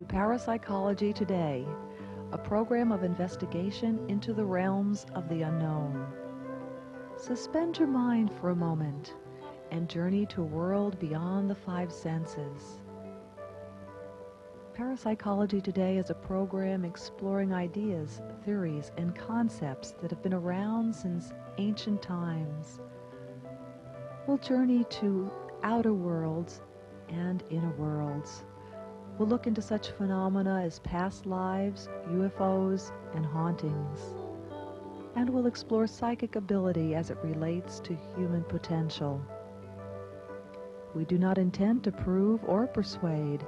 Parapsychology Today, a program of investigation into the realms of the unknown. Suspend your mind for a moment and journey to a world beyond the five senses. Parapsychology Today is a program exploring ideas, theories, and concepts that have been around since ancient times. We'll journey to outer worlds and inner worlds. We'll look into such phenomena as past lives, UFOs, and hauntings. And we'll explore psychic ability as it relates to human potential. We do not intend to prove or persuade,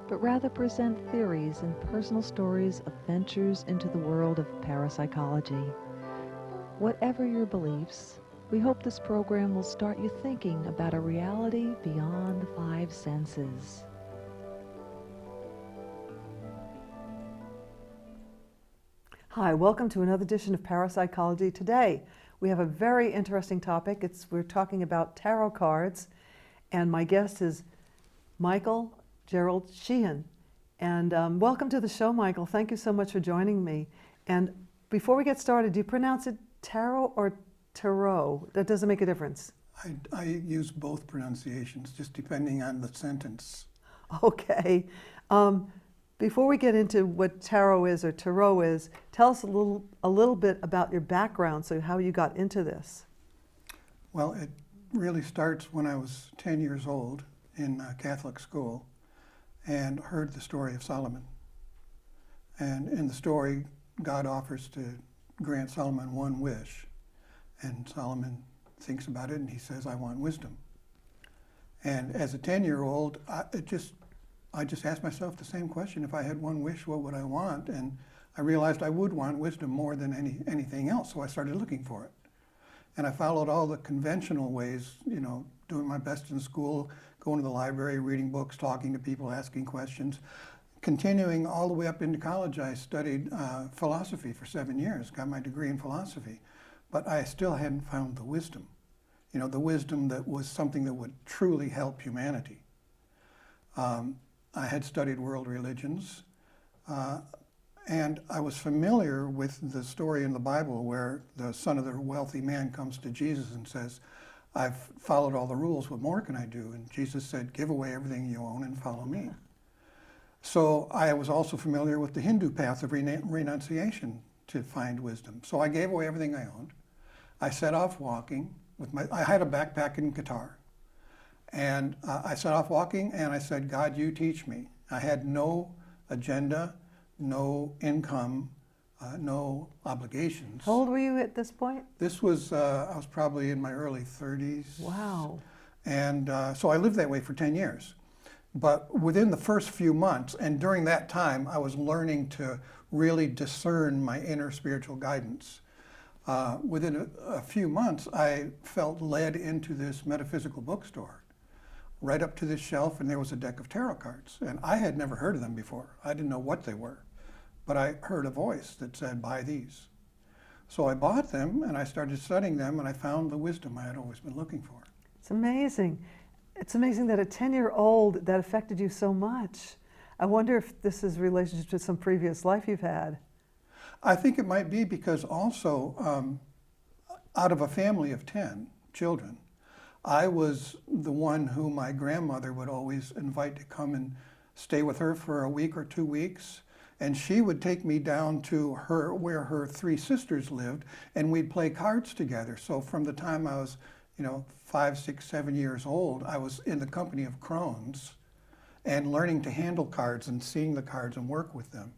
but rather present theories and personal stories of ventures into the world of parapsychology. Whatever your beliefs, we hope this program will start you thinking about a reality beyond the five senses. Hi, welcome to another edition of Parapsychology Today. We have a very interesting topic. We're talking about tarot cards, and my guest is Michael Gerald Shehan. And welcome to the show, Michael. Thank you so much for joining me. And before we get started, do you pronounce it tarot or tarot? That doesn't make a difference. I use both pronunciations, just depending on the sentence. Okay. Before we get into what tarot is or tarot is, tell us a little bit about your background, so how you got into this. Well, it really starts when I was 10 years old in Catholic school and heard the story of Solomon. And in the story, God offers to grant Solomon one wish. And Solomon thinks about it and he says, I want wisdom. And as a 10-year-old, I just asked myself the same question. If I had one wish, what would I want? And I realized I would want wisdom more than anything else, so I started looking for it. And I followed all the conventional ways, doing my best in school, going to the library, reading books, talking to people, asking questions. Continuing all the way up into college, I studied philosophy for 7 years, got my degree in philosophy. But I still hadn't found the wisdom, the wisdom that was something that would truly help humanity. I had studied world religions, and I was familiar with the story in the Bible where the son of the wealthy man comes to Jesus and says, I've followed all the rules, what more can I do? And Jesus said, give away everything you own and follow me. So I was also familiar with the Hindu path of renunciation to find wisdom. So I gave away everything I owned. I set off walking I had a backpack and guitar. And I set off walking and I said, God, you teach me. I had no agenda, no income, no obligations. How old were you at this point? This was, I was probably in my early 30s. Wow. And so I lived that way for 10 years. But within the first few months, and during that time, I was learning to really discern my inner spiritual guidance. Within a few months, I felt led into this metaphysical bookstore, right up to this shelf, and there was a deck of tarot cards. And I had never heard of them before. I didn't know what they were. But I heard a voice that said, buy these. So I bought them, and I started studying them, and I found the wisdom I had always been looking for. It's amazing. It's amazing that at 10-year-old, that affected you so much. I wonder if this is relationship to some previous life you've had. I think it might be because also, out of a family of 10 children, I was the one who my grandmother would always invite to come and stay with her for a week or 2 weeks. And she would take me down to where her 3 sisters lived, and we'd play cards together. So from the time I was, 5, 6, 7 years old, I was in the company of crones and learning to handle cards and seeing the cards and work with them.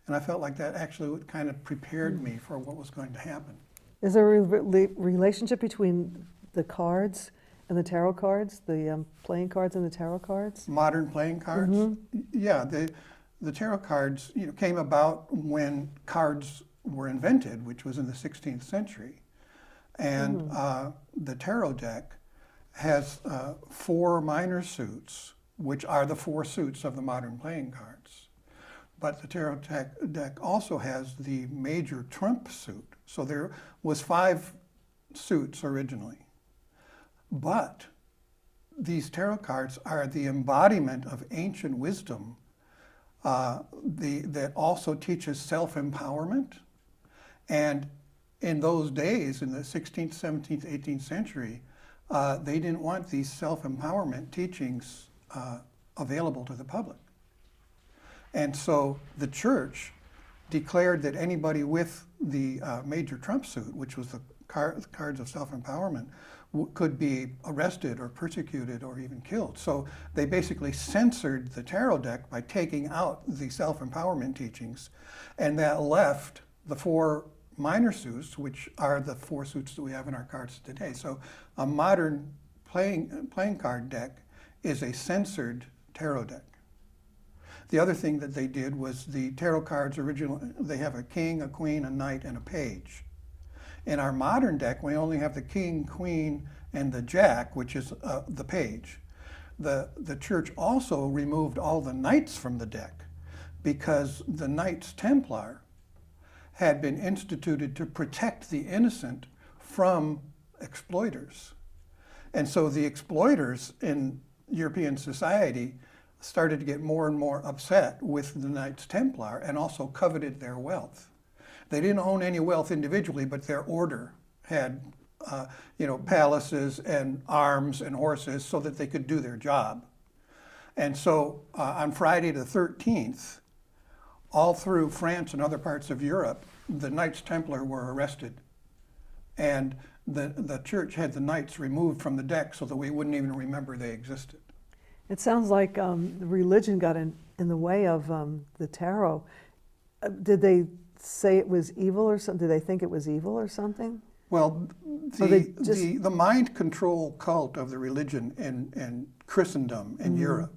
And I felt like that actually kind of prepared me for what was going to happen. Is there a relationship between the cards and the tarot cards, the playing cards and the tarot cards? Modern playing cards? Mm-hmm. Yeah, the tarot cards came about when cards were invented, which was in the 16th century. And the tarot deck has 4 minor suits, which are the 4 suits of the modern playing cards. But the tarot deck also has the major trump suit. So there was 5 suits originally. But these tarot cards are the embodiment of ancient wisdom that also teaches self-empowerment. And in those days, in the 16th, 17th, 18th century, they didn't want these self-empowerment teachings available to the public. And so the church declared that anybody with the major trump suit, which was the cards of self-empowerment, could be arrested or persecuted or even killed. So they basically censored the tarot deck by taking out the self-empowerment teachings, and that left the 4 minor suits, which are the 4 suits that we have in our cards today. So a modern playing card deck is a censored tarot deck. The other thing that they did was the tarot cards they have a king, a queen, a knight, and a page. In our modern deck, we only have the king, queen, and the jack, which is the page. The church also removed all the knights from the deck because the Knights Templar had been instituted to protect the innocent from exploiters. And so the exploiters in European society started to get more and more upset with the Knights Templar and also coveted their wealth. They didn't own any wealth individually, but their order had palaces and arms and horses so that they could do their job. And so on Friday the 13th, all through France and other parts of Europe, the Knights Templar were arrested. And the church had the knights removed from the deck so that we wouldn't even remember they existed. It sounds like the religion got in the way of the tarot. Did they say it was evil or something? Did they think it was evil or something? Well, the mind control cult of the religion in Christendom in Europe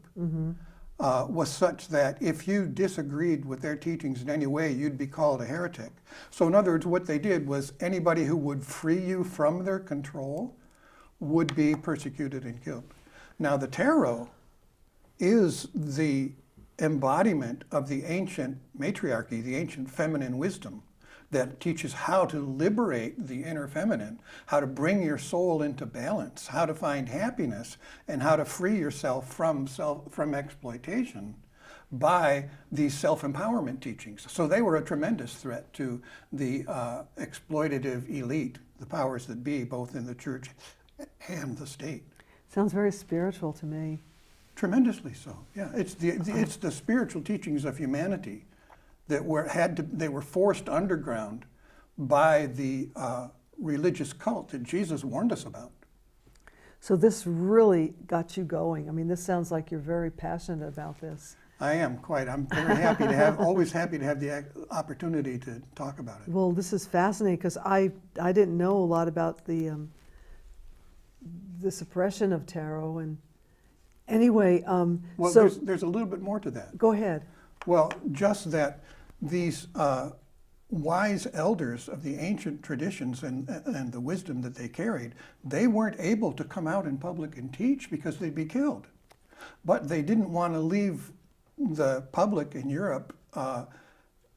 was such that if you disagreed with their teachings in any way, you'd be called a heretic. So in other words, what they did was anybody who would free you from their control would be persecuted and killed. Now the tarot is the embodiment of the ancient matriarchy, the ancient feminine wisdom that teaches how to liberate the inner feminine, how to bring your soul into balance, how to find happiness, and how to free yourself from exploitation by these self-empowerment teachings. So they were a tremendous threat to the exploitative elite, the powers that be, both in the church and the state. Sounds very spiritual to me. Tremendously so. Yeah, it's the spiritual teachings of humanity that they were forced underground by the religious cult that Jesus warned us about. So this really got you going. I mean, this sounds like you're very passionate about this. I am quite. I'm very happy always happy to have the opportunity to talk about it. Well, this is fascinating because I didn't know a lot about the suppression of tarot. And anyway, well, so there's a little bit more to that. Go ahead. Well, just that these wise elders of the ancient traditions and the wisdom that they carried, they weren't able to come out in public and teach because they'd be killed. But they didn't want to leave the public in Europe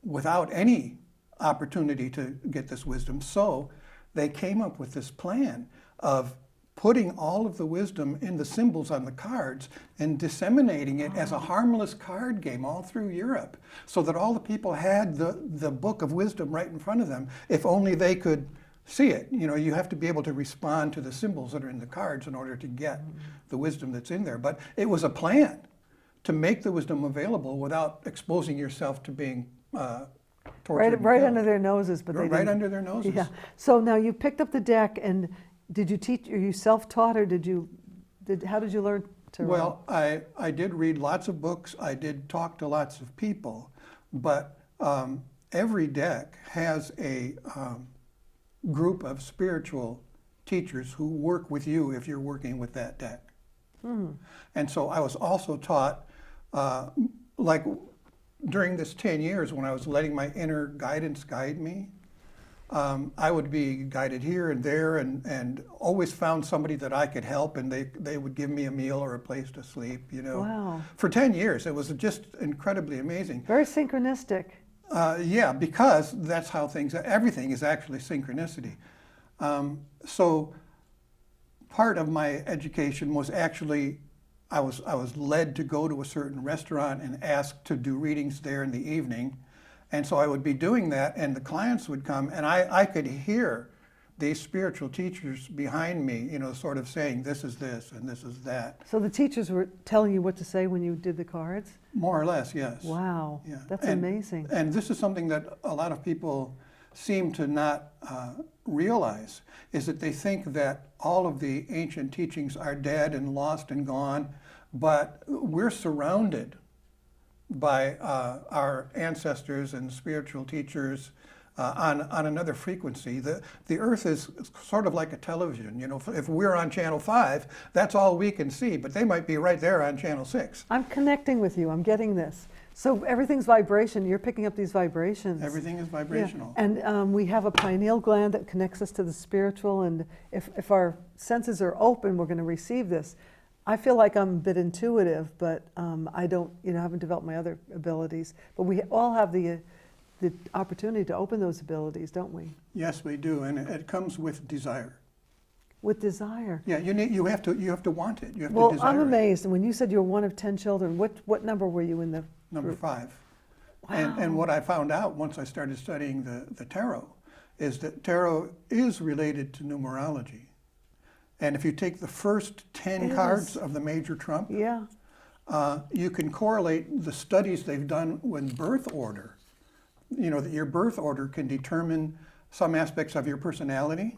without any opportunity to get this wisdom. So they came up with this plan of putting all of the wisdom in the symbols on the cards and disseminating it as a harmless card game all through Europe so that all the people had the book of wisdom right in front of them, if only they could see it. You know, you have to be able to respond to the symbols that are in the cards in order to get the wisdom that's in there. But it was a plan to make the wisdom available without exposing yourself to being tortured. Right under their noses, but they right didn't. under their noses. Yeah. So now you picked up the deck, and did you teach? Are you self-taught, or how did you learn to? Well, I did read lots of books. I did talk to lots of people, but every deck has a group of spiritual teachers who work with you if you're working with that deck. And so I was also taught, like during this 10 years when I was letting my inner guidance guide me, I would be guided here and there and always found somebody that I could help, and they would give me a meal or a place to sleep, you know. Wow. For 10 years. It was just incredibly amazing. Very synchronistic. Yeah, because that's how everything is actually synchronicity. So part of my education was actually I was led to go to a certain restaurant and asked to do readings there in the evening. And so I would be doing that, and the clients would come, and I could hear these spiritual teachers behind me, you know, sort of saying, this is this and this is that. So the teachers were telling you what to say when you did the cards? More or less, yes. Wow, Yeah. that's amazing. And this is something that a lot of people seem to not realize, is that they think that all of the ancient teachings are dead and lost and gone, but we're surrounded by our ancestors and spiritual teachers on another frequency. The earth is sort of like a television. You know, if we're on channel 5, that's all we can see, but they might be right there on channel 6. I'm connecting with you. I'm getting this. So everything's vibration. You're picking up these vibrations. Everything is vibrational. Yeah. And we have a pineal gland that connects us to the spiritual, and if our senses are open, we're going to receive this. I feel like I'm a bit intuitive, but I don't, you know, haven't developed my other abilities. But we all have the opportunity to open those abilities, don't we? Yes, we do, and it comes with desire. With desire. Yeah, you have to want it. You have to Well, desire I'm it. amazed. And when you said you're one of 10 children, what number were you in the Number group? 5. Wow. And what I found out once I started studying the tarot is that tarot is related to numerology. And if you take the first 10 It cards is. of the major trump, Yeah. you can correlate the studies they've done with birth order. You know, that your birth order can determine some aspects of your personality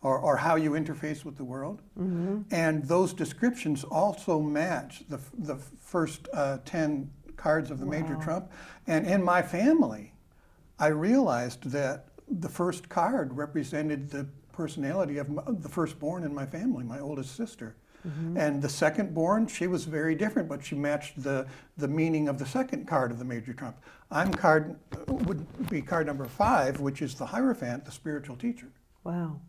or how you interface with the world. Mm-hmm. And those descriptions also match the first 10 cards of the major Wow. trump. And in my family, I realized that the first card represented the personality of the firstborn in my family, my oldest sister. Mm-hmm. And the second born, she was very different, but she matched the meaning of the second card of the major trump. Would be card number 5, which is the Hierophant, the spiritual teacher, Wow.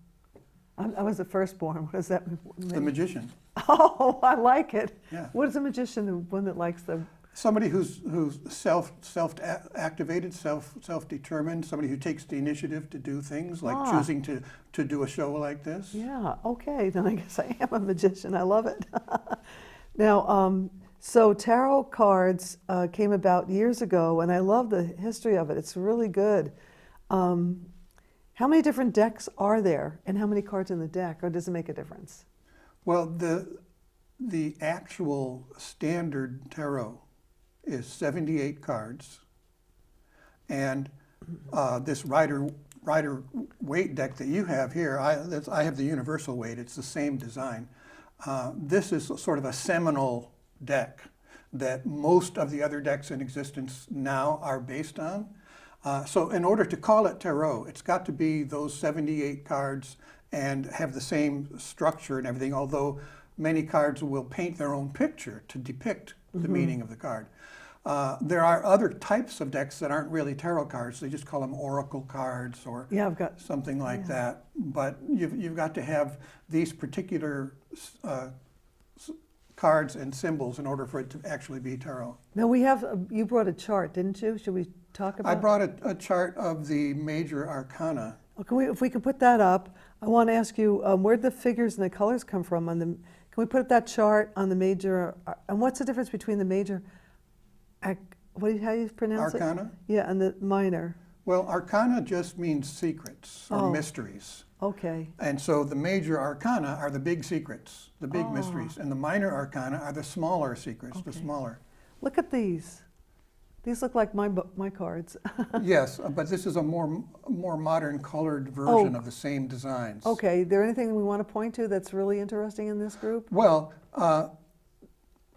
I was the firstborn. What does that mean? the magician. Oh, I like it. Yeah. What is a magician? The one that likes the... Somebody who's self-activated, self-determined, somebody who takes the initiative to do things, like Ah. choosing to do a show like this. Yeah, okay, then I guess I am a magician. I love it. Now, so tarot cards came about years ago, and I love the history of it. It's really good. How many different decks are there, and how many cards in the deck, or does it make a difference? Well, the actual standard tarot is 78 cards, and this Rider weight deck that you have here, I have the universal weight. It's the same design. This is sort of a seminal deck that most of the other decks in existence now are based on. So in order to call it tarot, it's got to be those 78 cards and have the same structure and everything, although many cards will paint their own picture to depict the meaning of the card. There are other types of decks that aren't really tarot cards. They just call them oracle cards or Yeah, I've got... something like that. But you've got to have these particular cards and symbols in order for it to actually be tarot. Now we have, you brought a chart, didn't you? Should we talk about I brought a chart of the major arcana. Oh, if we could put that up, I want to ask you, where'd the figures and the colors come from? Can we put that chart on the major, and what's the difference between the major, how do you pronounce it? Arcana? Yeah, and the minor. Well, arcana just means secrets or Oh. mysteries. Okay. And so the major arcana are the big secrets, the big Oh. mysteries, and the minor arcana are the smaller secrets, the Okay. smaller. Look at these. These look like my cards. Yes, but this is a more modern colored version Oh. of the same designs. Okay, there anything we want to point to that's really interesting in this group? Well,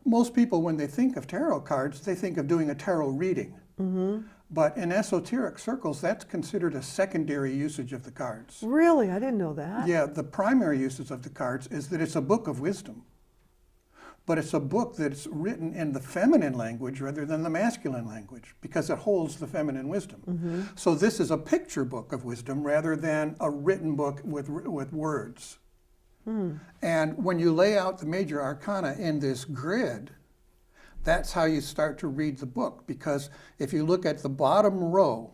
most people, when they think of tarot cards, they think of doing a tarot reading. Mm-hmm. But in esoteric circles, that's considered a secondary usage of the cards. Really? I didn't know that. Yeah, the primary usage of the cards is that it's a book of wisdom. But it's a book that's written in the feminine language rather than the masculine language because it holds the feminine wisdom. Mm-hmm. So this is a picture book of wisdom rather than a written book with words. Hmm. And when you lay out the major arcana in this grid, that's how you start to read the book, because if you look at the bottom row,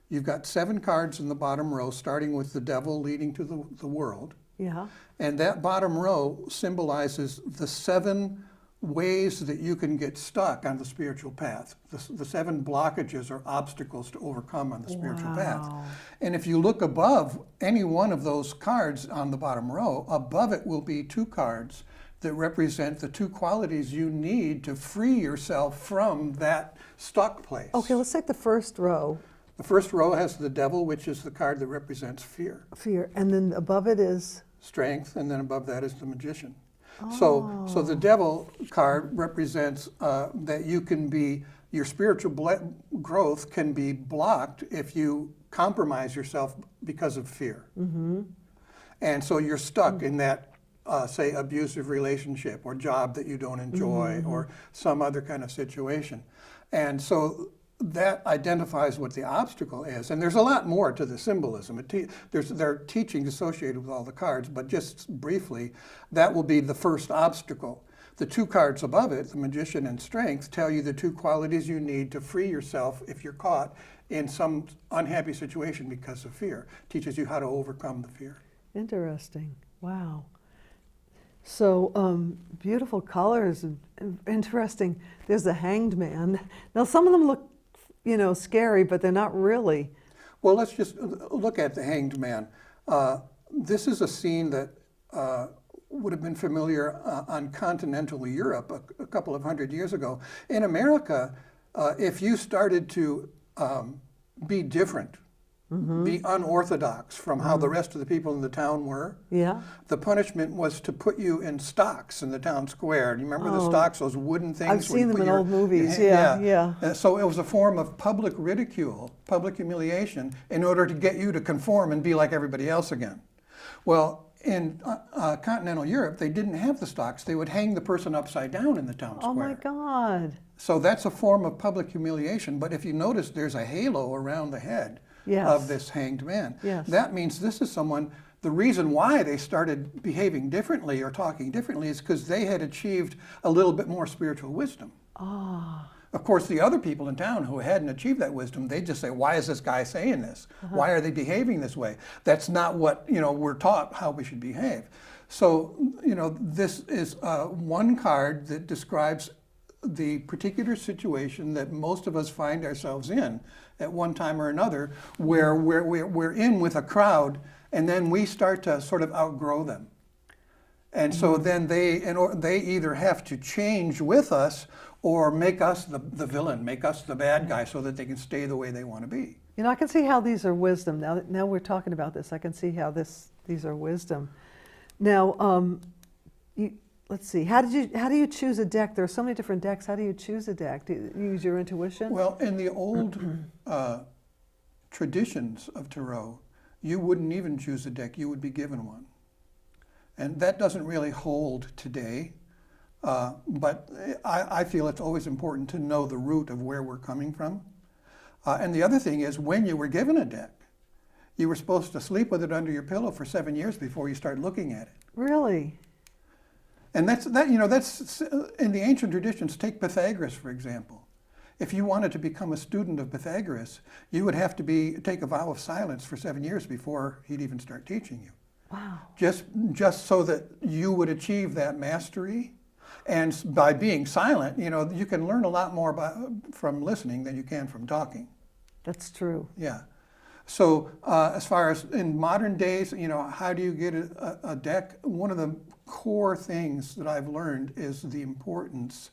you've got 7 cards in the bottom row, starting with the devil leading to the world. Yeah. And that bottom row symbolizes the 7 ways that you can get stuck on the spiritual path, the 7 blockages or obstacles to overcome on the spiritual path. Wow. And if you look above any one of those cards on the bottom row, above it will be 2 cards that represent the 2 qualities you need to free yourself from that stuck place. Okay, let's take the first row. The first row has the devil, which is the card that represents fear. Fear. And then above it is? Strength, and then above that is the magician. So the devil card represents that you can be, your spiritual growth can be blocked if you compromise yourself because of fear. Mm-hmm. And so you're stuck in that, say, abusive relationship or job that you don't enjoy or some other kind of situation. And so that identifies what the obstacle is. And there's a lot more to the symbolism. There are teachings associated with all the cards, but just briefly, that will be the first obstacle. The 2 cards above it, the magician and strength, tell you the 2 qualities you need to free yourself if you're caught in some unhappy situation because of fear. Teaches you how to overcome the fear. Interesting. Wow. So beautiful colors and interesting. There's the Hanged Man. Now some of them look, you know, scary, but they're not really. Well, let's just look at the Hanged Man. This is a scene that would have been familiar on continental Europe a couple of hundred years ago. In America, if you started to be different, be unorthodox from how the rest of the people in the town were, Yeah. the punishment was to put you in stocks in the town square. Do you remember the stocks, those wooden things? I've where you seen them put in your old movies. hand- Yeah. So it was a form of public ridicule, public humiliation, in order to get you to conform and be like everybody else again. Well, in continental Europe, they didn't have the stocks. They would hang the person upside down in the town square. Oh my God. So that's a form of public humiliation. But if you notice, there's a halo around the head Yes. of this hanged man. Yes. That means this is someone, the reason why they started behaving differently or talking differently is because they had achieved a little bit more spiritual wisdom. Ah. Of course, the other people in town who hadn't achieved that wisdom, they just say, why is this guy saying this? Why are they behaving this way? That's not what, we're taught how we should behave. So, this is one card that describes the particular situation that most of us find ourselves in at one time or another, where we're in with a crowd, and then we start to sort of outgrow them. And so then they either have to change with us or make us the villain, make us the bad guy so that they can stay the way they want to be. I can see how these are wisdom. Now we're talking about this. I can see how these are wisdom. Now, let's see. How do you choose a deck? There are so many different decks. How do you choose a deck? Do you use your intuition? Well, in the old traditions of tarot, you wouldn't even choose a deck. You would be given one. And that doesn't really hold today. But I feel it's always important to know the root of where we're coming from. And the other thing is, when you were given a deck, you were supposed to sleep with it under your pillow for 7 years before you start looking at it. Really? And that's in the ancient traditions. Take Pythagoras, for example. If you wanted to become a student of Pythagoras, you would have to take a vow of silence for 7 years before he'd even start teaching you. Wow. Just so that you would achieve that mastery. And by being silent, you can learn a lot more from listening than you can from talking. That's true. Yeah. So as far as in modern days, how do you get a deck? One of the core things that I've learned is the importance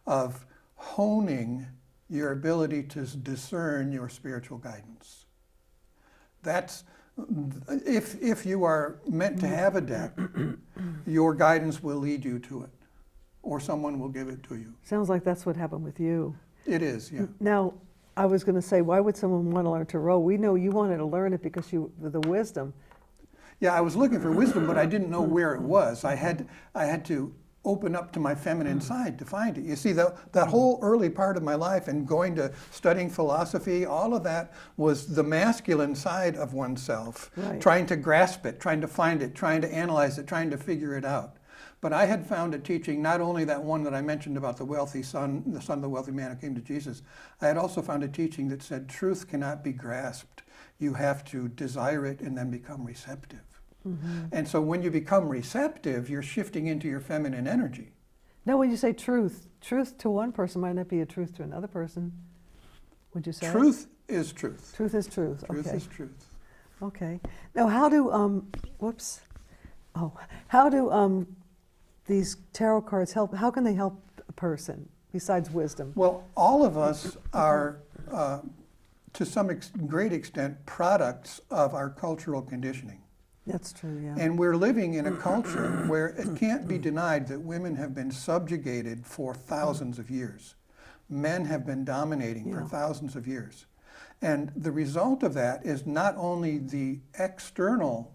of honing your ability to discern your spiritual guidance. That's if you are meant to have a deck, your guidance will lead you to it, or someone will give it to you. Sounds like that's what happened with you. It is, yeah. Now, I was going to say, why would someone want to learn tarot? We know you wanted to learn it because the wisdom. Yeah, I was looking for wisdom, but I didn't know where it was. I had to open up to my feminine side to find it. You see, that whole early part of my life and going to studying philosophy, all of that was the masculine side of oneself, Right. Trying to grasp it, trying to find it, trying to analyze it, trying to figure it out. But I had found a teaching, not only that one that I mentioned about the son of the wealthy man who came to Jesus, I had also found a teaching that said truth cannot be grasped. You have to desire it and then become receptive. And so when you become receptive, you're shifting into your feminine energy. Now, when you say truth, truth to one person might not be a truth to another person. Would you say? Truth is truth. Truth is truth. Truth Okay. is truth. Okay. Now, how do how do these tarot cards help? How can they help a person besides wisdom? Well, all of us are, to some great extent, products of our cultural conditioning. That's true. Yeah. And we're living in a culture where it can't be denied that women have been subjugated for thousands of years. Men have been dominating for thousands of years. And the result of that is not only the external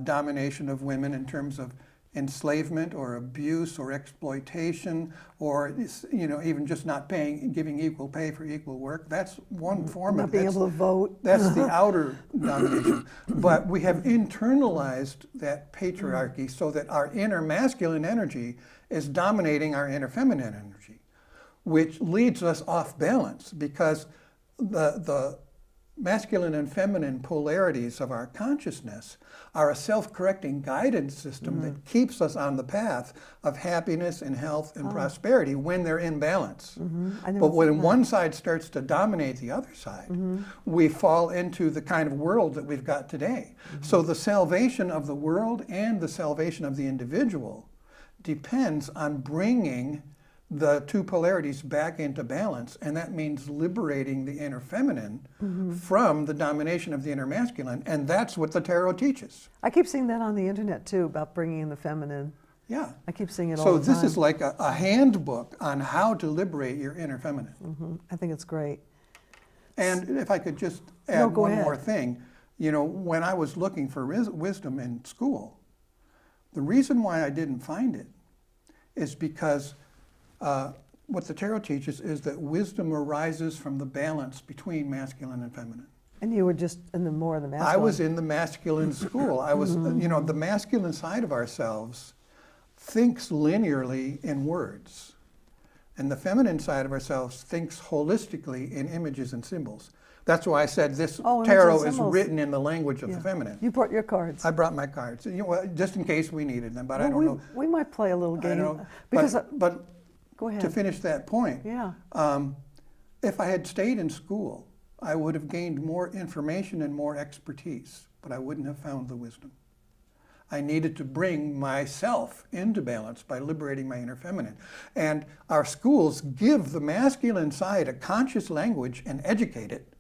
domination of women in terms of enslavement or abuse or exploitation or even just not giving equal pay for equal work. That's one form Not of it. being able to vote. That's the outer domination. But we have internalized that patriarchy so that our inner masculine energy is dominating our inner feminine energy, which leads us off balance because the masculine and feminine polarities of our consciousness are a self-correcting guidance system that keeps us on the path of happiness and health and prosperity when they're in balance. But when one side starts to dominate the other side, we fall into the kind of world that we've got today. So the salvation of the world and the salvation of the individual depends on bringing the two polarities back into balance, and that means liberating the inner feminine from the domination of the inner masculine, and that's what the tarot teaches. I keep seeing that on the internet too about bringing in the feminine. Yeah. I keep seeing it all So the time. this is like a handbook on how to liberate your inner feminine. I think it's great. And if I could just add go one ahead. more thing, when I was looking for wisdom in school, the reason why I didn't find it is because what the tarot teaches is that wisdom arises from the balance between masculine and feminine. And you were just in the more of the masculine. I was in the masculine school. I was, the masculine side of ourselves thinks linearly in words. And the feminine side of ourselves thinks holistically in images and symbols. That's why I said this images tarot and is symbols. written in the language of the feminine. You brought your cards. I brought my cards, just in case we needed them, but I Well, don't know. we might play a little I game. know, Because but go ahead. to finish that point, Yeah. if I had stayed in school, I would have gained more information and more expertise, but I wouldn't have found the wisdom. I needed to bring myself into balance by liberating my inner feminine. And our schools give the masculine side a conscious language and educate it,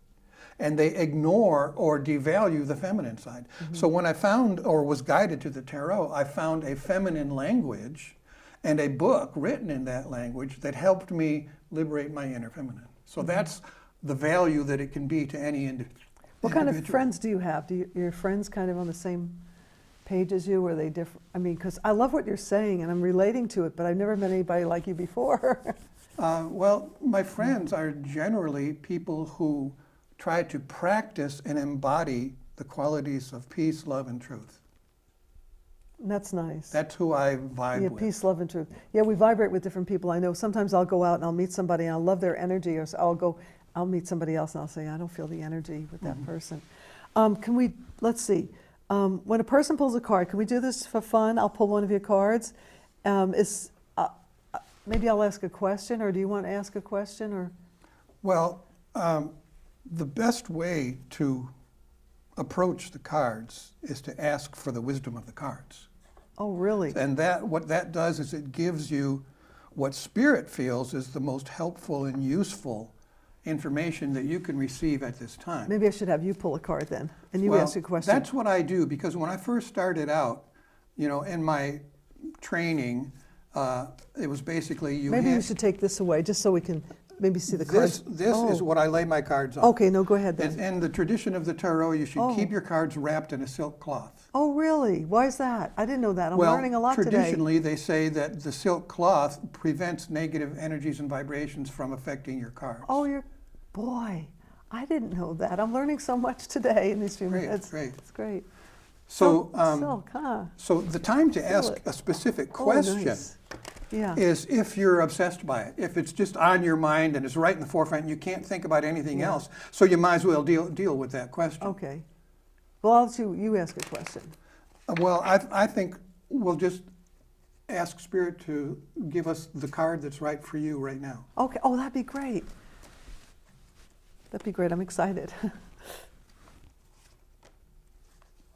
and they ignore or devalue the feminine side. So when I found or was guided to the tarot, I found a feminine language and a book written in that language that helped me liberate my inner feminine. So that's the value that it can be to any individual. What kind of friends do you have? Your friends kind of on the same page as you, or are they different? I mean, because I love what you're saying and I'm relating to it, but I've never met anybody like you before. Well, my friends are generally people who try to practice and embody the qualities of peace, love, and truth. That's nice. That's who I vibe Yeah, with. peace, love, and truth. Yeah, we vibrate with different people. I know sometimes I'll go out and I'll meet somebody and I'll love their energy, or I'll meet somebody else and I'll say, I don't feel the energy with that person. Let's see. When a person pulls a card, can we do this for fun? I'll pull one of your cards. Maybe I'll ask a question, or do you want to ask a question? Or Well, the best way to approach the cards is to ask for the wisdom of the cards. Oh, really? And what that does is it gives you what spirit feels is the most helpful and useful information that you can receive at this time. Maybe I should have you pull a card then, and you ask a question. That's what I do, because when I first started out, in my training, it was basically Maybe you should take this away, just so we can maybe see the cards. This is what I lay my cards on. Okay, no, go ahead then. In the tradition of the tarot, you should keep your cards wrapped in a silk cloth. Oh, really? Why is that? I didn't know that. I'm learning a lot today. Traditionally, they say that the silk cloth prevents negative energies and vibrations from affecting your cards. Oh, boy, I didn't know that. I'm learning so much today in these few minutes. Great. It's great. So, silk, huh? So the time to ask a specific question nice. Yeah. is if you're obsessed by it. If it's just on your mind and it's right in the forefront and you can't think about anything Yeah. else, so you might as well deal with that question. Okay. Well, I'll let you ask a question. Well, I think we'll just ask Spirit to give us the card that's right for you right now. Okay. Oh, that'd be great. That'd be great. I'm excited.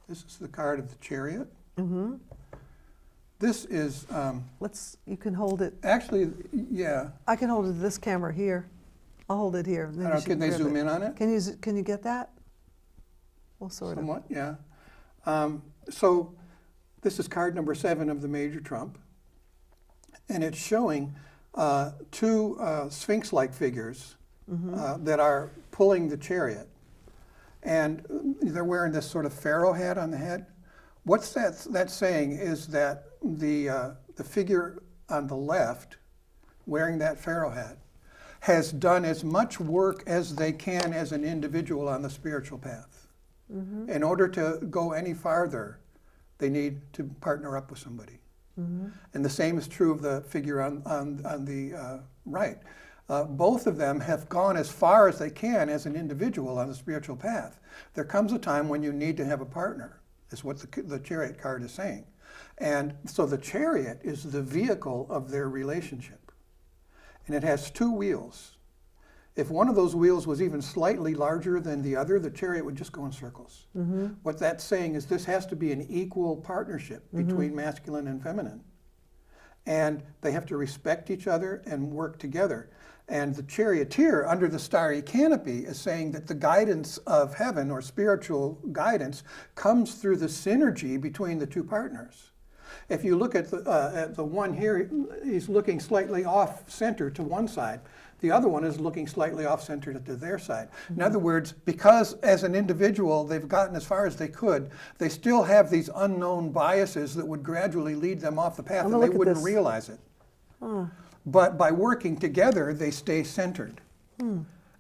This is the card of the Chariot. Mm-hmm. This is You can hold it. actually, yeah. I can hold it to this camera here. I'll hold it here. I don't know, can they zoom in on it? Can you get that? Well, sort Somewhat, yeah. So this is card number 7 of the Major Trump, and it's showing two Sphinx-like figures that are pulling the chariot, and they're wearing this sort of pharaoh hat on the head. What's that's saying is that the figure on the left, wearing that pharaoh hat, has done as much work as they can as an individual on the spiritual path. Mm-hmm. In order to go any farther, they need to partner up with somebody. Mm-hmm. And the same is true of the figure on the right. Both of them have gone as far as they can as an individual on the spiritual path. There comes a time when you need to have a partner, is what the chariot card is saying. And so the chariot is the vehicle of their relationship. And it has 2 wheels. If one of those wheels was even slightly larger than the other, the chariot would just go in circles. Mm-hmm. What that's saying is this has to be an equal partnership between masculine and feminine. And they have to respect each other and work together. And the charioteer under the starry canopy is saying that the guidance of heaven, or spiritual guidance, comes through the synergy between the 2 partners. If you look at the one here, he's looking slightly off center to one side. The other one is looking slightly off center to their side. Mm-hmm. In other words, because as an individual they've gotten as far as they could, they still have these unknown biases that would gradually lead them off the path, and they wouldn't realize it. But by working together, they stay centered.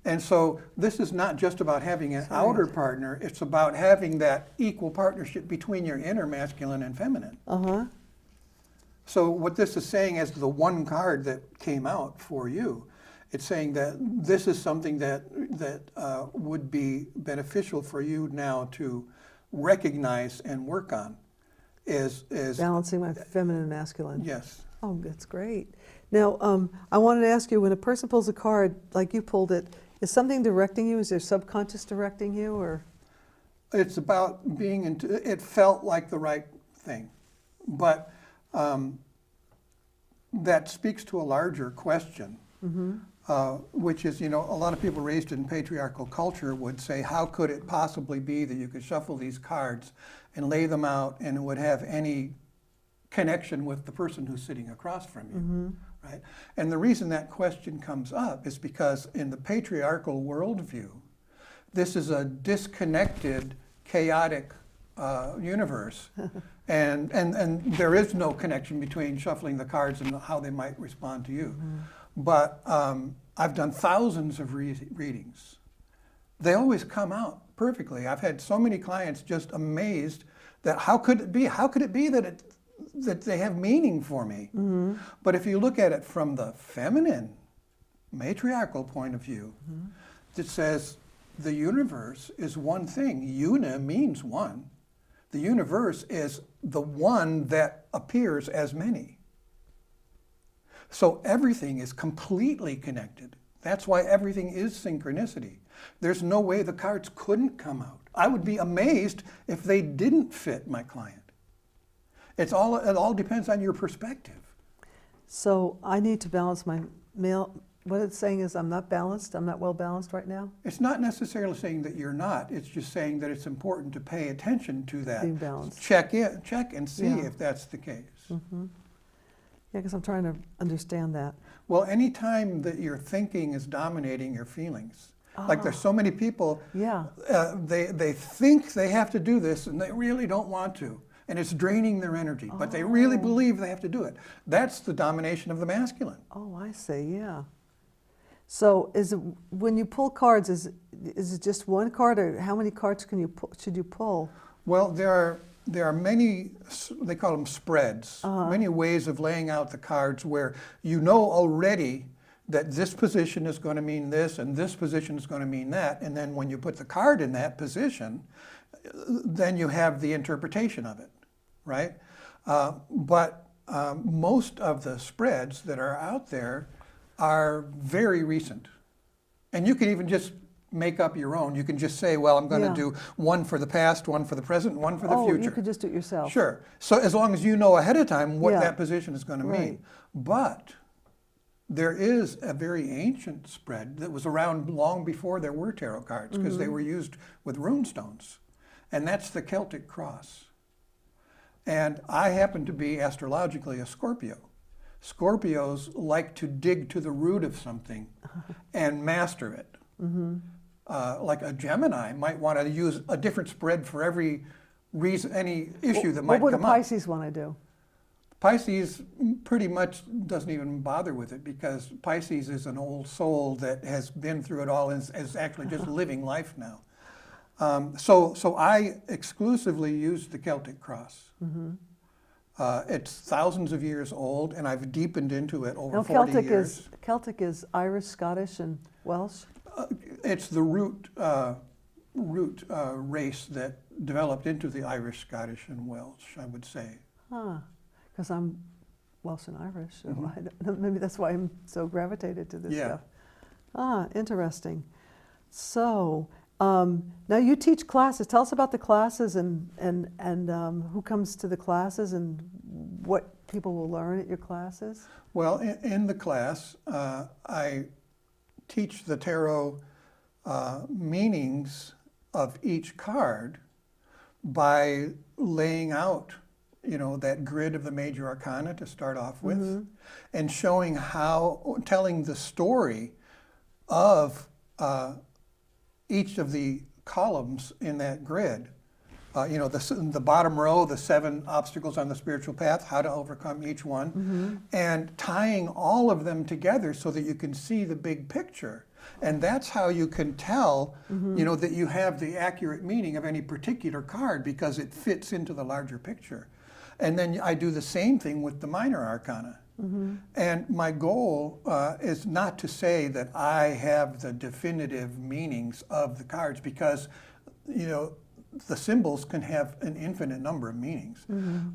And so this is not just about having an outer partner, it's about having that equal partnership between your inner masculine and feminine. So what this is saying, as the one card that came out for you, it's saying that this is something that would be beneficial for you now to recognize and work on. Is balancing my feminine and masculine. Yes. Oh, that's great. Now, I wanted to ask you, when a person pulls a card, like you pulled it, is something directing you? Is there subconscious directing you, or? It's about being it felt like the right thing. But that speaks to a larger question. Which is, a lot of people raised in patriarchal culture would say, how could it possibly be that you could shuffle these cards and lay them out and it would have any connection with the person who's sitting across from you, right? And the reason that question comes up is because in the patriarchal worldview, this is a disconnected, chaotic universe. and there is no connection between shuffling the cards and how they might respond to you. But I've done thousands of readings. They always come out perfectly. I've had so many clients just amazed that how could it be that they have meaning for me? But if you look at it from the feminine, matriarchal point of view, it says the universe is one thing. Una means one. The universe is the one that appears as many. So everything is completely connected. That's why everything is synchronicity. There's no way the cards couldn't come out. I would be amazed if they didn't fit my client. It all depends on your perspective. So I need to balance my male. What it's saying is I'm not balanced. I'm not well balanced right now. It's not necessarily saying that you're not. It's just saying that it's important to pay attention to that. Being balanced. Check and see if that's the case. Yeah, because I'm trying to understand that. Well, any time that your thinking is dominating your feelings, like there's so many people, they think they have to do this and they really don't want to, and it's draining their energy, but they really believe they have to do it. That's the domination of the masculine. Oh, I see, yeah. So when you pull cards, is it just one card, or how many cards should you pull? Well, there are many, they call them spreads, many ways of laying out the cards where you know already that this position is going to mean this and this position is going to mean that, and then when you put the card in that position, then you have the interpretation of it. right? But most of the spreads that are out there are very recent. And you can even just make up your own. You can just say, well, I'm going to do one for the past, one for the present, one for the future. You could just do it yourself. Sure. So as long as you know ahead of time what that position is going to mean. But there is a very ancient spread that was around long before there were tarot cards, because they were used with rune stones. And that's the Celtic cross. And I happen to be astrologically a Scorpio. Scorpios like to dig to the root of something and master it. Like a Gemini might want to use a different spread for every reason, any issue that might come up. What would a Pisces want to do? Pisces pretty much doesn't even bother with it, because Pisces is an old soul that has been through it all and is actually just living life now. So I exclusively use the Celtic cross. It's thousands of years old, and I've deepened into it over 40 years. Celtic is Irish, Scottish, and Welsh? It's the root race that developed into the Irish, Scottish, and Welsh, I would say. Because I'm Welsh and Irish, so maybe that's why I'm so gravitated to this stuff. Interesting. So now you teach classes. Tell us about the classes and who comes to the classes and what people will learn at your classes. Well, in the class, I teach the tarot meanings of each card by laying out, that grid of the major arcana to start off with, and showing telling the story of each of the columns in that grid. The bottom row, the 7 obstacles on the spiritual path, how to overcome each one, and tying all of them together so that you can see the big picture. And that's how you can tell, that you have the accurate meaning of any particular card, because it fits into the larger picture. And then I do the same thing with the minor arcana. And my goal is not to say that I have the definitive meanings of the cards, because, the symbols can have an infinite number of meanings.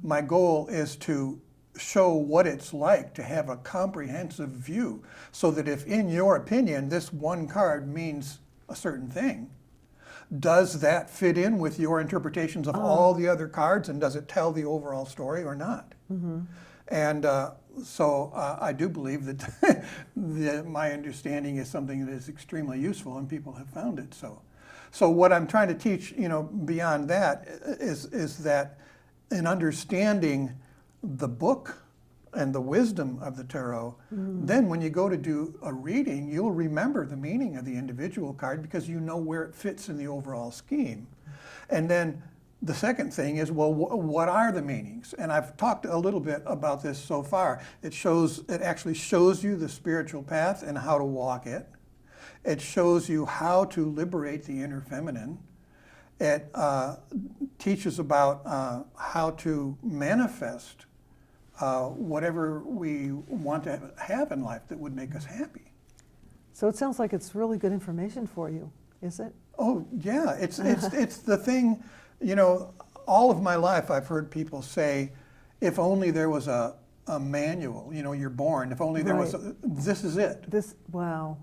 My goal is to show what it's like to have a comprehensive view, so that if, in your opinion, this one card means a certain thing, does that fit in with your interpretations of all the other cards, and does it tell the overall story or not? And so I do believe that my understanding is something that is extremely useful, and people have found it so. So what I'm trying to teach, beyond that, is that in understanding the book and the wisdom of the tarot, then when you go to do a reading, you'll remember the meaning of the individual card, because you know where it fits in the overall scheme. And then the second thing is, well, what are the meanings? And I've talked a little bit about this so far. It actually shows you the spiritual path and how to walk it. It shows you how to liberate the inner feminine. It teaches about how to manifest whatever we want to have in life that would make us happy. So it sounds like it's really good information for you, is it? Oh, yeah. It's the thing, all of my life I've heard people say, if only there was a manual, you're born, if only there was, this is it. Wow.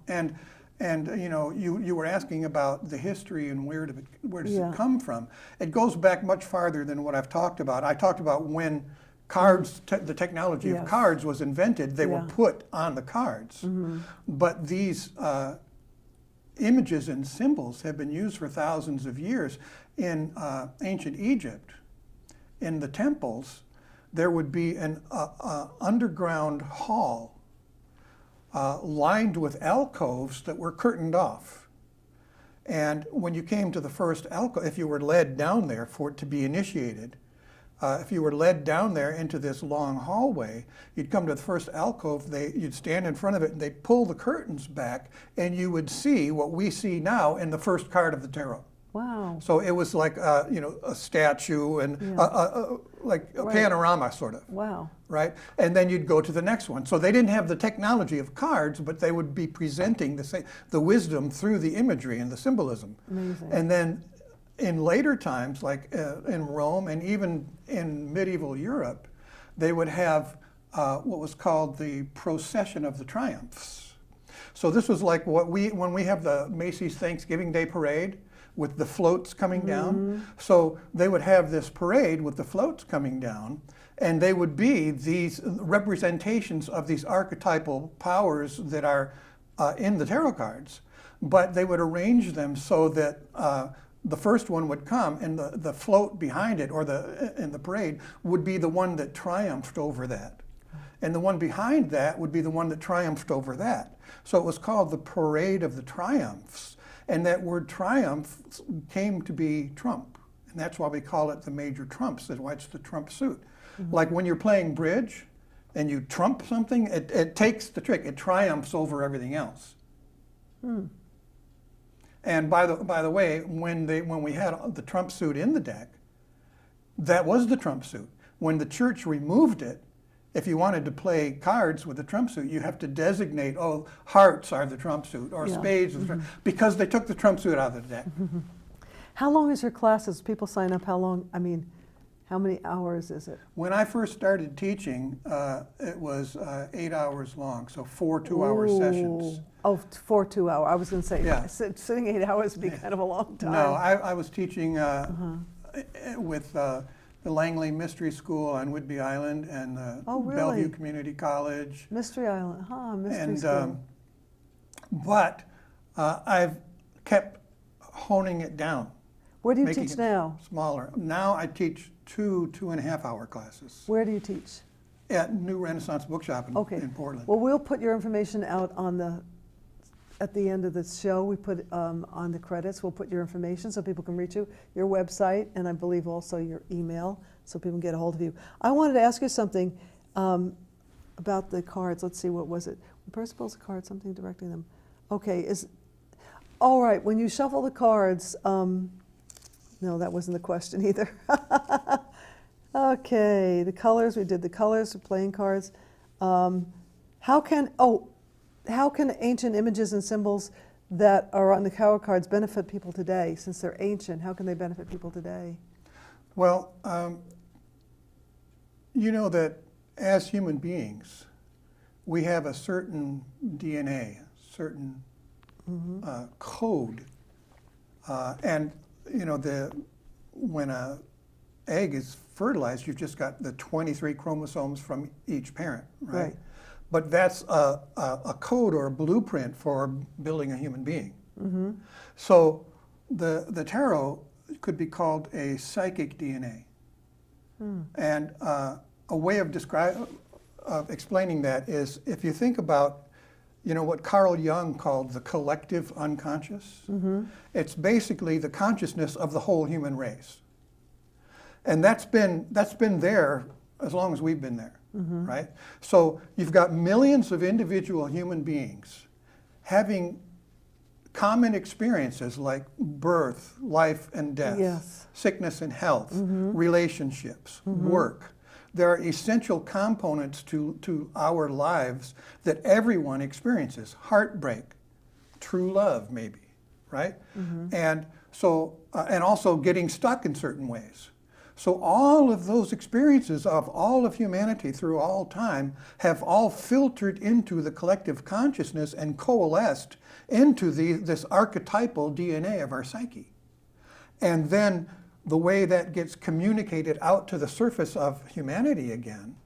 And you were asking about the history and where does it come from? It goes back much farther than what I've talked about. I talked about when cards, the technology of cards was invented, they were put on the cards. But these images and symbols have been used for thousands of years. In ancient Egypt, in the temples, there would be an underground hall lined with alcoves that were curtained off. And when you came to the first alcove, if you were led down there for it to be initiated, if you were led down there into this long hallway, you'd come to the first alcove, you'd stand in front of it, and they'd pull the curtains back, and you would see what we see now in the first card of the tarot. Wow. So it was like, a statue and like a panorama, sort of. Wow. Right? And then you'd go to the next one. So they didn't have the technology of cards, but they would be presenting the wisdom through the imagery and the symbolism. Amazing. And then in later times, like in Rome and even in medieval Europe, they would have what was called the procession of the triumphs. So this was like when we have the Macy's Thanksgiving Day parade with the floats coming down. So they would have this parade with the floats coming down, and they would be these representations of these archetypal powers that are in the tarot cards. But they would arrange them so that the first one would come, and the float behind it, or in the parade, would be the one that triumphed over that. And the one behind that would be the one that triumphed over that. So it was called the Parade of the Triumphs. And that word triumph came to be trump. And that's why we call it the major trumps. That's why it's the trump suit. Like when you're playing bridge and you trump something, it takes the trick. It triumphs over everything else. And by the way, when we had the trump suit in the deck, that was the trump suit. When the church removed it, if you wanted to play cards with the trump suit, you have to designate, oh, hearts are the trump suit, or spades, are the trump, because they took the trump suit out of the deck. How long is your classes? People sign up, how long, I mean, how many hours is it? When I first started teaching, it was 8 hours long, so 4 two-hour sessions. Oh, 4 2-hour. I was going to say, Yeah. sitting 8 hours would be kind of a long time. No, I was teaching with the Langley Mystery School on Whidbey Island and really? Bellevue Community College. Mystery Island, Mystery And School. but I've kept honing it down. Where do you making teach it now? Smaller. Now I teach 2.5-hour classes Where do you teach? at New Renaissance Bookshop in Portland. Well, we'll put your information out at the end of the show. We put on the credits, we'll put your information so people can reach you, your website, and I believe also your email, so people can get a hold of you. I wanted to ask you something about the cards. Let's see, what was it? When a person pulls a card, something directing them. Okay, all right, when you shuffle the cards, no, that wasn't the question either. Okay, the colors, we did the colors, playing cards. How can ancient images and symbols that are on the tarot cards benefit people today? Since they're ancient, how can they benefit people today? Well, you know that as human beings, we have a certain DNA, certain code. And you know, when an egg is fertilized, you've just got the 23 chromosomes from each parent, right? But that's a code or a blueprint for building a human being. So the tarot could be called a psychic DNA. And a way of explaining that is, if you think about, you know, what Carl Jung called the collective unconscious, it's basically the consciousness of the whole human race. And that's been there as long as we've been there, right? So you've got millions of individual human beings having common experiences like birth, life and death, sickness and health, relationships, work. There are essential components to our lives that everyone experiences. Heartbreak, true love maybe, right? And so, and also getting stuck in certain ways. So all of those experiences of all of humanity through all time have all filtered into the collective consciousness and coalesced into this archetypal DNA of our psyche. And then the way that gets communicated out to the surface of humanity again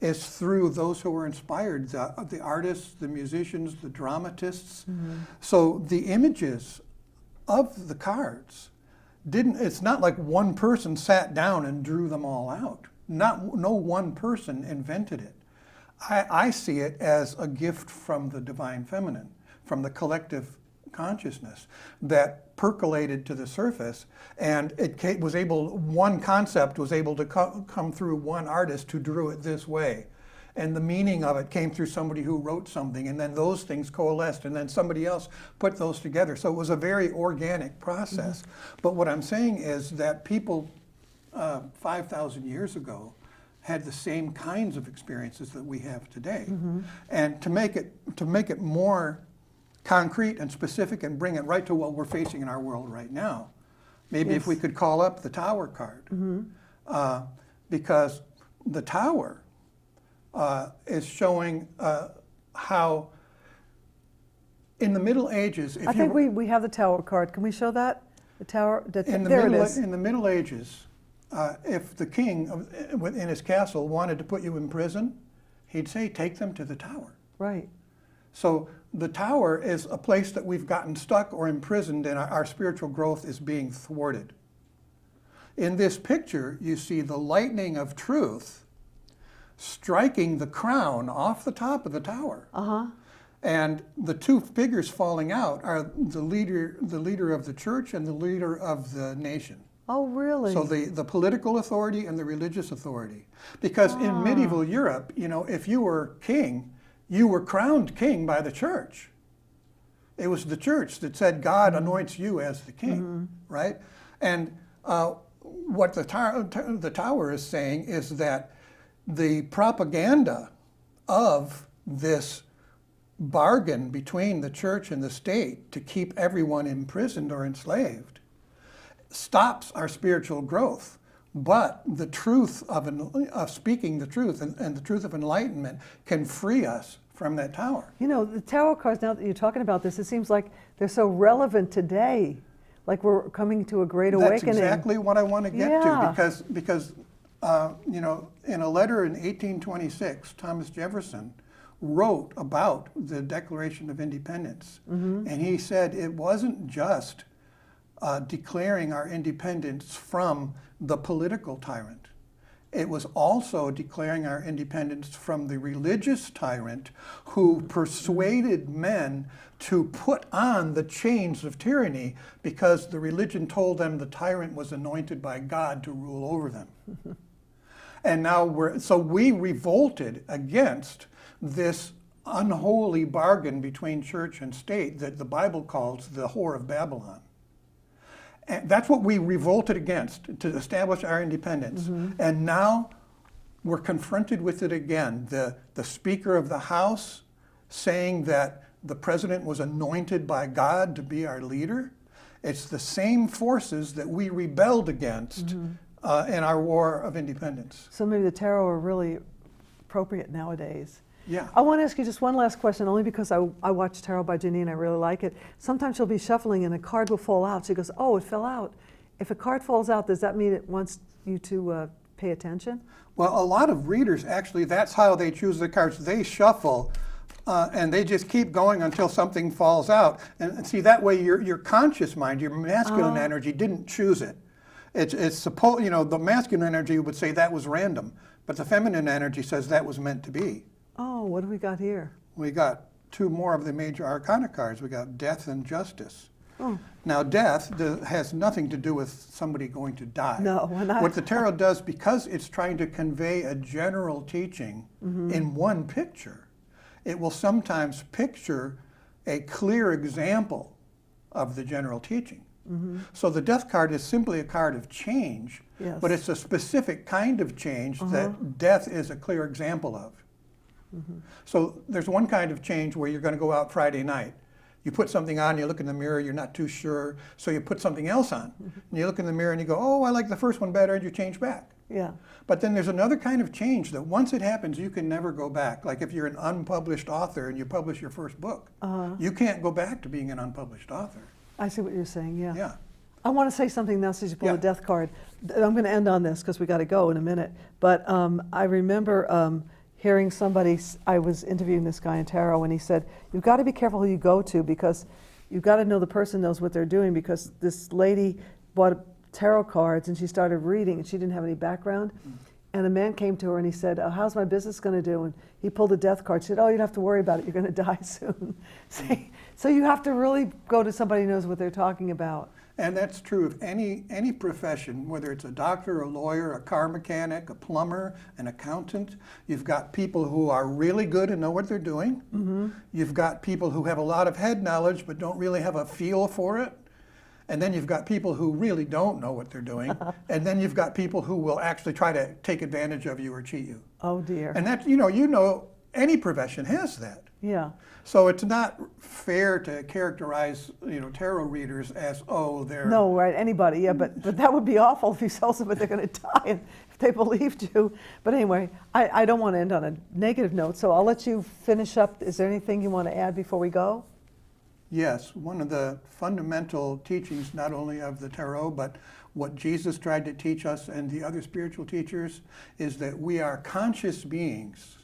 is through those who were inspired, the artists, the musicians, the dramatists. So the images of the cards it's not like one person sat down and drew them all out. No one person invented it. I see it as a gift from the divine feminine, from the collective consciousness that percolated to the surface, and one concept was able to come through one artist who drew it this way. And the meaning of it came through somebody who wrote something, and then those things coalesced, and then somebody else put those together. So it was a very organic process. But what I'm saying is that people 5,000 years ago had the same kinds of experiences that we have today. And to make it more concrete and specific and bring it right to what we're facing in our world right now, Maybe if we Yes. could call up the Tower card. Because the Tower is showing how in the Middle Ages, if I you think we have the Tower card. Can we show that? The Tower, in the there it middle is. in the Middle Ages, if the king in his castle wanted to put you in prison, he'd say, take them to the Tower. Right. So the Tower is a place that we've gotten stuck or imprisoned, and our spiritual growth is being thwarted. In this picture, you see the lightning of truth striking the crown off the top of the tower. Uh-huh. And the two figures falling out are the leader of the church and the leader of the nation. Oh, really? So the political authority and the religious authority. Because in medieval Europe, you know, if you were king, you were crowned king by the church. It was the church that said God anoints you as the king, right? And what the Tower is saying is that the propaganda of this bargain between the church and the state to keep everyone imprisoned or enslaved stops our spiritual growth. But the truth of speaking the truth and the truth of enlightenment can free us from that tower. You know, the Tower cards, now that you're talking about this, it seems like they're so relevant today. Like we're coming to a great awakening. That's exactly what I want to get Yeah. to, because you know, in a letter in 1826, Thomas Jefferson wrote about the Declaration of Independence. And he said it wasn't just declaring our independence from the political tyrant. It was also declaring our independence from the religious tyrant who persuaded men to put on the chains of tyranny because the religion told them the tyrant was anointed by God to rule over them. And now we revolted against this unholy bargain between church and state that the Bible calls the whore of Babylon. And that's what we revolted against to establish our independence. And now we're confronted with it again. The Speaker of the House saying that the president was anointed by God to be our leader. It's the same forces that we rebelled against in our war of independence. So maybe the tarot are really appropriate nowadays. Yeah. I want to ask you just one last question, only because I watch Tarot by Ginny and I really like it. Sometimes she'll be shuffling and a card will fall out. She goes, oh, it fell out. If a card falls out, does that mean it wants you to pay attention? Well, a lot of readers, actually, that's how they choose the cards. They shuffle and they just keep going until something falls out. And see, that way your conscious mind, your masculine energy didn't choose it. It's supposed, you know, the masculine energy would say that was random, but the feminine energy says that was meant to be. Oh, what do we got here? We got two more of the major arcana cards. We got death and justice. Oh. Now, death has nothing to do with somebody going to die. No, why not? What the tarot does, because it's trying to convey a general teaching in one picture, it will sometimes picture a clear example of the general teaching. So the death card is simply a card of change, Yes. but it's a specific kind of change that death is a clear example of. So there's one kind of change where you're going to go out Friday night. You put something on, you look in the mirror, you're not too sure, so you put something else on. And you look in the mirror and you go, oh, I like the first one better, and you change back. Yeah. But then there's another kind of change that once it happens, you can never go back. Like if you're an unpublished author and you publish your first book, you can't go back to being an unpublished author. I see what you're saying, yeah. Yeah. I want to say something now since you pulled Yeah. a death card. I'm going to end on this because we got to go in a minute. But I remember hearing somebody, I was interviewing this guy in tarot, and he said, you've got to be careful who you go to because you've got to know the person knows what they're doing, because this lady bought tarot cards and she started reading and she didn't have any background. And a man came to her and he said, oh, how's my business going to do? And he pulled a death card. She said, oh, you don't have to worry about it. You're going to die soon. So you have to really go to somebody who knows what they're talking about. And that's true of any profession, whether it's a doctor, a lawyer, a car mechanic, a plumber, an accountant. You've got people who are really good and know what they're doing. You've got people who have a lot of head knowledge but don't really have a feel for it. And then you've got people who really don't know what they're doing. And then you've got people who will actually try to take advantage of you or cheat you. Oh, dear. And that, you know, any profession has that. Yeah. So it's not fair to characterize, tarot readers as, oh, they're No, right, anybody, yeah, but that would be awful if you tell somebody they're going to die and if they believed you. But anyway, I don't want to end on a negative note, so I'll let you finish up. Is there anything you want to add before we go? Yes, one of the fundamental teachings, not only of the tarot, but what Jesus tried to teach us and the other spiritual teachers, is that we are conscious beings,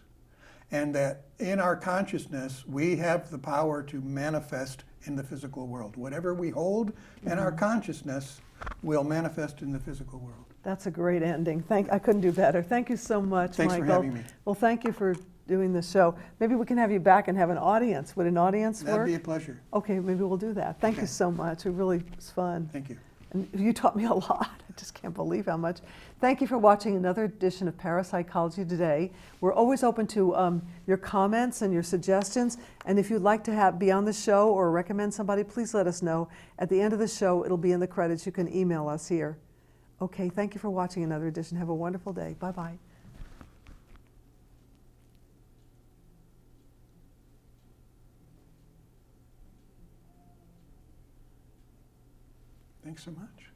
and that in our consciousness, we have the power to manifest in the physical world. Whatever we hold in our consciousness will manifest in the physical world. That's a great ending. I couldn't do better. Thank you so much, Thanks Michael. for having me. Well, thank you for doing this show. Maybe we can have you back and have an audience. Would an audience That'd work? be a pleasure. Okay, maybe we'll do that. Thank you Okay. so much. It really was fun. Thank you. And you taught me a lot. I just can't believe how much. Thank you for watching another edition of Parapsychology Today. We're always open to your comments and your suggestions. And if you'd like to be on the show or recommend somebody, please let us know. At the end of the show, it'll be in the credits. You can email us here. Okay, thank you for watching another edition. Have a wonderful day. Bye-bye. Thanks so much.